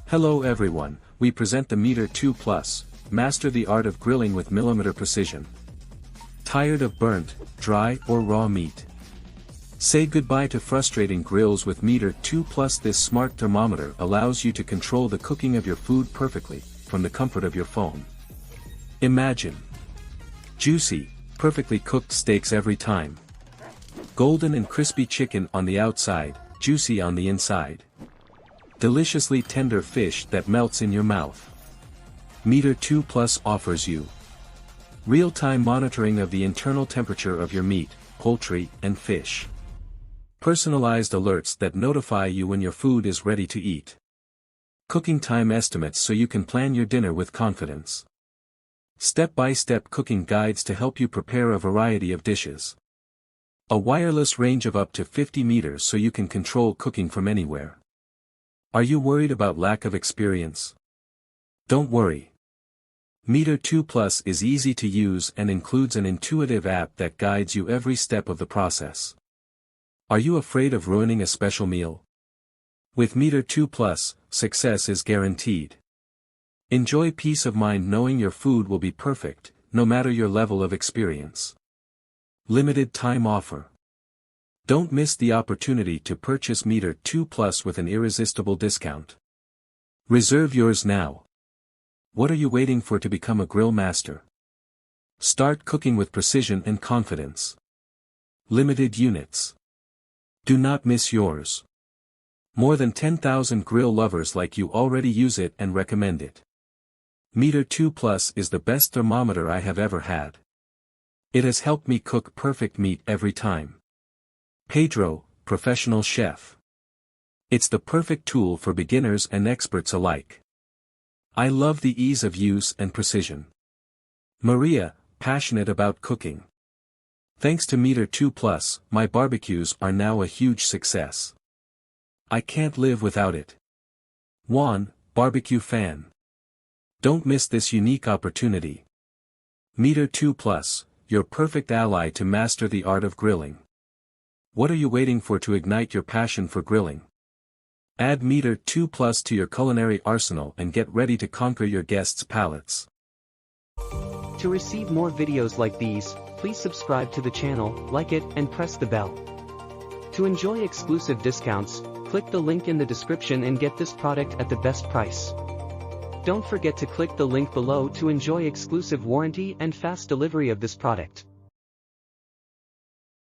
Hello everyone, we present the MEATER 2 Plus, master the art of grilling with millimeter precision. Tired of burnt, dry or raw meat? Say goodbye to frustrating grills with MEATER 2 Plus. This smart thermometer allows you to control the cooking of your food perfectly, from the comfort of your phone. Imagine juicy, perfectly cooked steaks every time. Golden and crispy chicken on the outside, juicy on the inside. Deliciously tender fish that melts in your mouth. MEATER 2 Plus offers you real-time monitoring of the internal temperature of your meat, poultry, and fish. Personalized alerts that notify you when your food is ready to eat. Cooking time estimates so you can plan your dinner with confidence. Step-by-step cooking guides to help you prepare a variety of dishes. A wireless range of up to 50 meters so you can control cooking from anywhere. Are you worried about lack of experience? Don't worry. MEATER 2 Plus is easy to use and includes an intuitive app that guides you every step of the process. Are you afraid of ruining a special meal? With MEATER 2 Plus, success is guaranteed. Enjoy peace of mind knowing your food will be perfect, no matter your level of experience. Limited time offer. Don't miss the opportunity to purchase MEATER 2 Plus with an irresistible discount. Reserve yours now. What are you waiting for to become a grill master? Start cooking with precision and confidence. Limited units. Do not miss yours. More than 10,000 grill lovers like you already use it and recommend it. MEATER 2 Plus is the best thermometer I have ever had. It has helped me cook perfect meat every time. Pedro, professional chef. It's the perfect tool for beginners and experts alike. I love the ease of use and precision. Maria, passionate about cooking. Thanks to MEATER 2 Plus, my barbecues are now a huge success. I can't live without it. Juan, barbecue fan. Don't miss this unique opportunity. MEATER 2 Plus, your perfect ally to master the art of grilling. What are you waiting for to ignite your passion for grilling? Add MEATER 2 Plus to your culinary arsenal and get ready to conquer your guests' palates. To receive more videos like these, please subscribe to the channel, like it, and press the bell. To enjoy exclusive discounts, click the link in the description and get this product at the best price. Don't forget to click the link below to enjoy exclusive warranty and fast delivery of this product.